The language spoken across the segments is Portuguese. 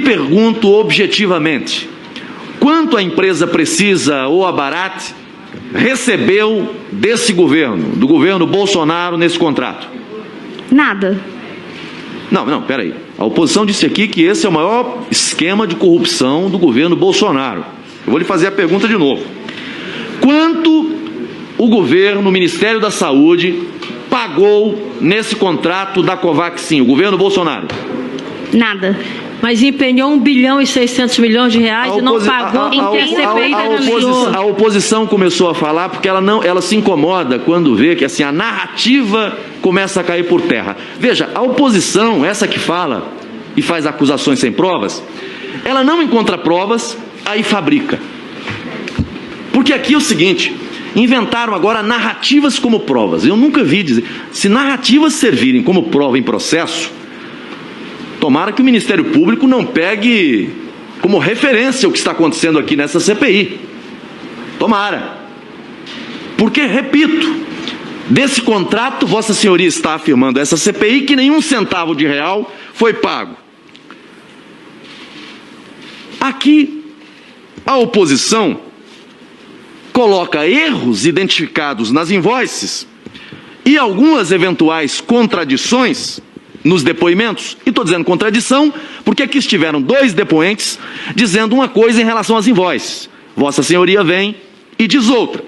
pergunto objetivamente, quanto a empresa Precisa ou a Barat recebeu desse governo, do governo Bolsonaro, nesse contrato? Nada. Não, peraí. A oposição disse aqui que esse é o maior esquema de corrupção do governo Bolsonaro. Eu vou lhe fazer a pergunta de novo. Quanto o governo, o Ministério da Saúde, pagou nesse contrato da Covaxin, o governo Bolsonaro? Nada. Mas empenhou 1 bilhão e 600 milhões de reais e não pagou. A oposição começou a falar porque ela se incomoda quando vê que assim, a narrativa começa a cair por terra. Veja, a oposição, essa que fala e faz acusações sem provas, ela não encontra provas, aí fabrica. Porque aqui é o seguinte, inventaram agora narrativas como provas. Eu nunca vi dizer, se narrativas servirem como prova em processo, tomara que o Ministério Público não pegue como referência o que está acontecendo aqui nessa CPI. Tomara. Porque, repito, desse contrato, Vossa Senhoria está afirmando essa CPI que nenhum centavo de real foi pago. Aqui, a oposição coloca erros identificados nas invoices e algumas eventuais contradições nos depoimentos, e estou dizendo contradição porque aqui estiveram 2 depoentes dizendo uma coisa em relação às invoices. Vossa Senhoria vem e diz outra.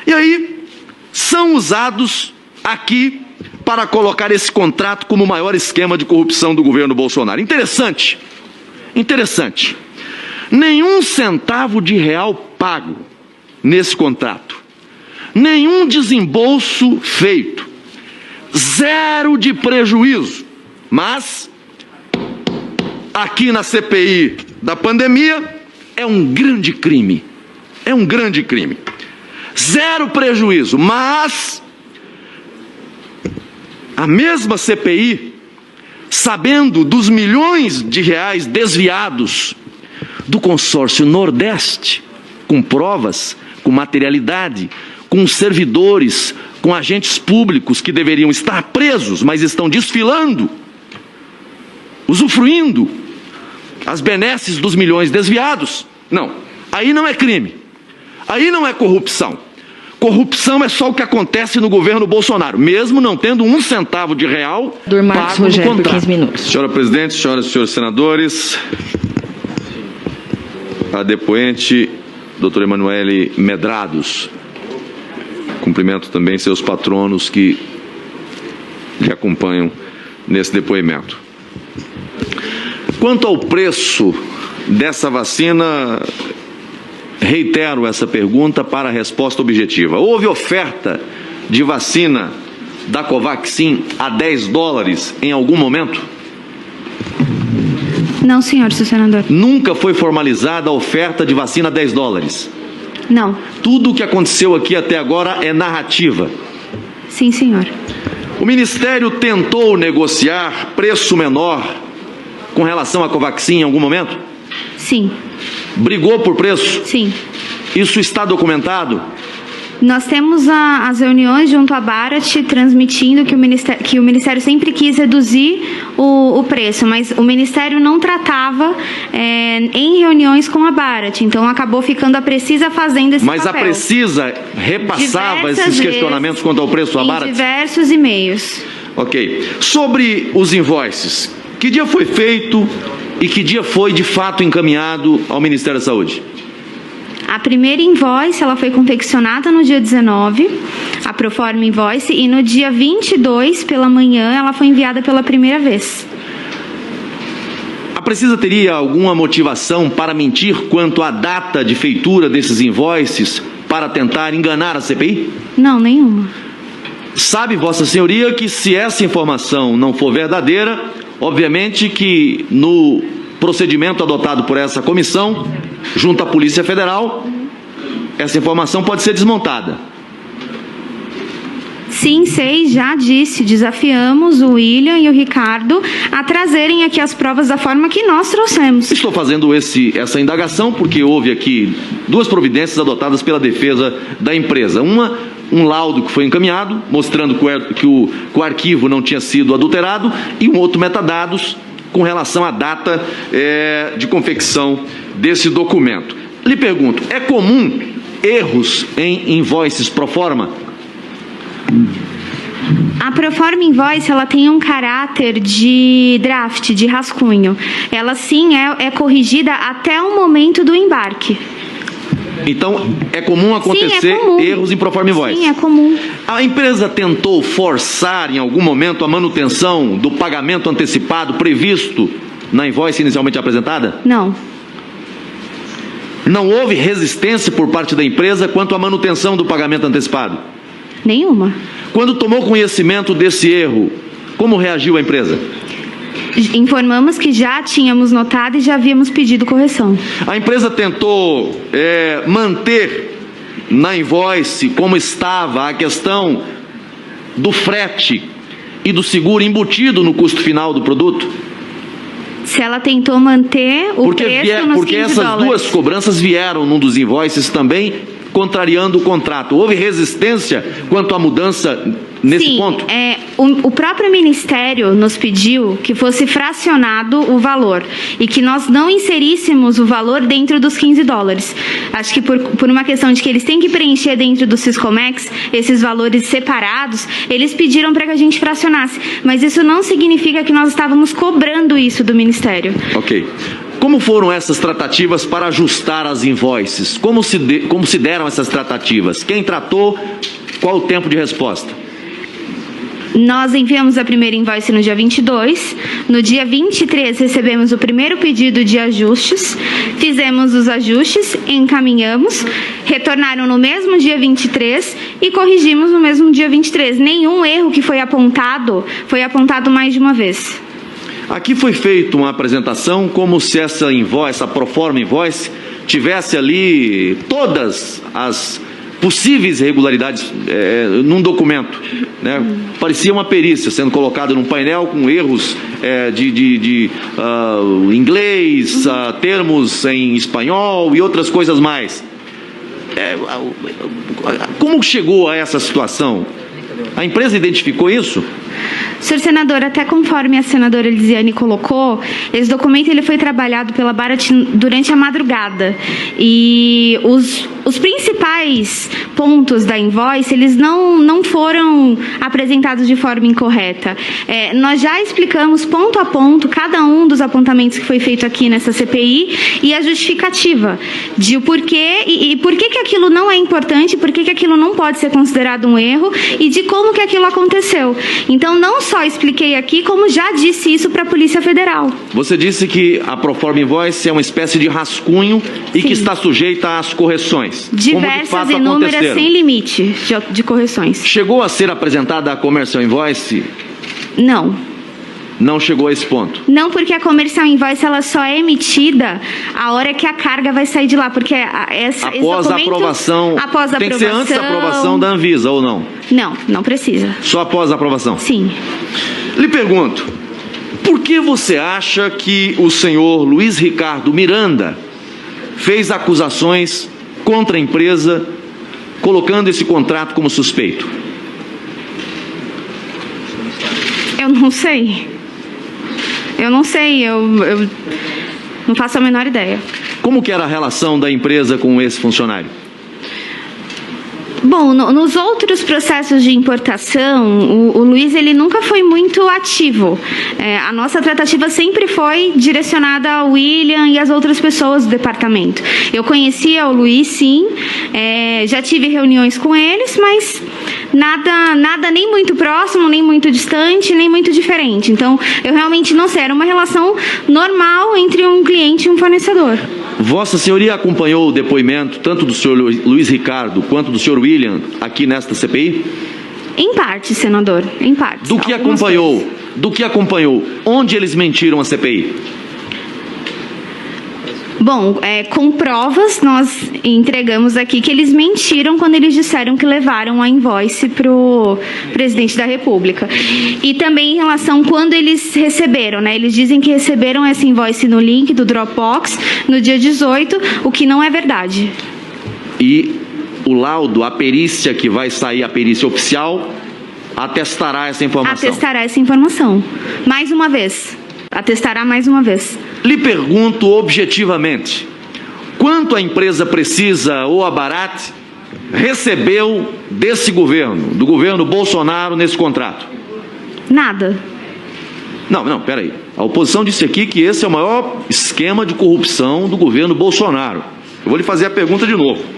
E aí são usados aqui para colocar esse contrato como o maior esquema de corrupção do governo Bolsonaro. Interessante, interessante. Nenhum centavo de real pago nesse contrato. Nenhum desembolso feito. Zero de prejuízo, mas aqui na CPI da pandemia é um grande crime, zero prejuízo, mas a mesma CPI, sabendo dos milhões de reais desviados do consórcio Nordeste, com provas, com materialidade, com servidores, com agentes públicos que deveriam estar presos, mas estão desfilando, usufruindo as benesses dos milhões desviados. Não, aí não é crime, aí não é corrupção. Corrupção é só o que acontece no governo Bolsonaro, mesmo não tendo 1 centavo de real pago no contrato. Por 15 minutos. Senhora Presidente, senhoras e senhores senadores, a depoente, doutora Emanuele Medrados. Cumprimento também seus patronos que lhe acompanham nesse depoimento. Quanto ao preço dessa vacina, reitero essa pergunta para a resposta objetiva. Houve oferta de vacina da Covaxin a $10 em algum momento? Não, senhor senador. Nunca foi formalizada a oferta de vacina a $10? Não. Tudo o que aconteceu aqui até agora é narrativa. Sim, senhor. O Ministério tentou negociar preço menor com relação à Covaxin em algum momento? Sim. Brigou por preço? Sim. Isso está documentado? Nós temos as reuniões junto à Barat transmitindo que o Ministério sempre quis reduzir o preço, mas o Ministério não tratava em reuniões com a Barat, então acabou ficando a Precisa fazendo esse papel. Mas a Precisa repassava esses questionamentos quanto ao preço à Barat? Em diversos e-mails. Ok. Sobre os invoices, que dia foi feito e que dia foi de fato encaminhado ao Ministério da Saúde? A primeira invoice, ela foi confeccionada no dia 19, a proforma invoice, e no dia 22, pela manhã, ela foi enviada pela primeira vez. A Precisa teria alguma motivação para mentir quanto à data de feitura desses invoices para tentar enganar a CPI? Não, nenhuma. Sabe, Vossa Senhoria, que se essa informação não for verdadeira, obviamente que no procedimento adotado por essa comissão, junto à Polícia Federal, essa informação pode ser desmontada. Sim, sei, já disse, desafiamos o William e o Ricardo a trazerem aqui as provas da forma que nós trouxemos. Estou fazendo essa indagação porque houve aqui 2 providências adotadas pela defesa da empresa. Uma, um laudo que foi encaminhado, mostrando que o arquivo não tinha sido adulterado, e um outro metadados com relação à data de confecção desse documento. Lhe pergunto, é comum erros em invoices pro forma? A Proforma Invoice, ela tem um caráter de draft, de rascunho. Ela sim é corrigida até o momento do embarque. Então, é comum acontecer Sim, é comum. erros em Proforma Invoice? Sim, é comum. A empresa tentou forçar em algum momento a manutenção do pagamento antecipado previsto na invoice inicialmente apresentada? Não. Não houve resistência por parte da empresa quanto à manutenção do pagamento antecipado? Nenhuma. Quando tomou conhecimento desse erro, como reagiu a empresa? Informamos que já tínhamos notado e já havíamos pedido correção. A empresa tentou manter na invoice como estava a questão do frete e do seguro embutido no custo final do produto? Se ela tentou manter o preço nos porque essas $15. duas cobranças vieram num dos invoices também, contrariando o contrato. Houve resistência quanto à mudança nesse ponto? O próprio Ministério nos pediu que fosse fracionado o valor e que nós não inseríssemos o valor dentro dos $15. Acho que por uma questão de que eles têm que preencher dentro do Siscomex esses valores separados, eles pediram para que a gente fracionasse. Mas isso não significa que nós estávamos cobrando isso do Ministério. Ok. Como foram essas tratativas para ajustar as invoices? Como se deram essas tratativas? Quem tratou? Qual o tempo de resposta? Nós enviamos a primeira invoice no dia 22. No dia 23, recebemos o primeiro pedido de ajustes. Fizemos os ajustes, encaminhamos, retornaram no mesmo dia 23 e corrigimos no mesmo dia 23. Nenhum erro que foi apontado mais de uma vez. Aqui foi feita uma apresentação como se essa invoice, a Proforma Invoice, tivesse ali todas as possíveis irregularidades num documento, né? Parecia uma perícia sendo colocada num painel com erros de inglês, termos em espanhol e outras coisas mais. Como chegou a essa situação? A empresa identificou isso? Senhor senador, até conforme a senadora Elisiane colocou, esse documento ele foi trabalhado pela Barat durante a madrugada e os principais pontos da invoice, eles não foram apresentados de forma incorreta. Nós já explicamos ponto a ponto cada um dos apontamentos que foi feito aqui nessa CPI e a justificativa de o porquê e por que aquilo não é importante, por que aquilo não pode ser considerado um erro e de como que aquilo aconteceu. Então, não só expliquei aqui, como já disse isso para a Polícia Federal. Você disse que a Proforma Invoice é uma espécie de rascunho e que está sujeita às correções. Diversas, inúmeras, sem limite de correções. Chegou a ser apresentada a Commercial Invoice? Não. Não chegou a esse ponto? Não, porque a Commercial Invoice ela só é emitida a hora que a carga vai sair de lá, porque após a aprovação. Tem que ser antes da aprovação da Anvisa ou não? Não, não precisa. Só após a aprovação? Sim. Lhe pergunto, por que você acha que o senhor Luiz Ricardo Miranda fez acusações contra a empresa, colocando esse contrato como suspeito? Eu não sei. Eu não faço a menor ideia. Como que era a relação da empresa com esse funcionário? Bom, nos outros processos de importação, o Luiz ele nunca foi muito ativo. A nossa tratativa sempre foi direcionada ao William e às outras pessoas do departamento. Eu conhecia o Luiz, sim, já tive reuniões com eles, mas nada nem muito próximo, nem muito distante, nem muito diferente. Então, eu realmente não sei, era uma relação normal entre um cliente e um fornecedor. Vossa Senhoria acompanhou o depoimento tanto do senhor Luiz Ricardo quanto do senhor William aqui nesta CPI? Em parte, senador, em parte. Do que acompanhou? Onde eles mentiram a CPI? Bom, com provas, nós entregamos aqui que eles mentiram quando eles disseram que levaram a invoice para o presidente da República. E também em relação quando eles receberam, né? Eles dizem que receberam essa invoice no link do Dropbox no dia 18, o que não é verdade. E o laudo, a perícia que vai sair, a perícia oficial, atestará essa informação? Atestará essa informação. Mais uma vez. atestará mais uma vez. Lhe pergunto objetivamente, quanto a empresa Precisa ou a Barat recebeu desse governo, do governo Bolsonaro, nesse contrato? Nada. Não, peraí. A oposição disse aqui que esse é o maior esquema de corrupção do governo Bolsonaro. Eu vou lhe fazer a pergunta de novo.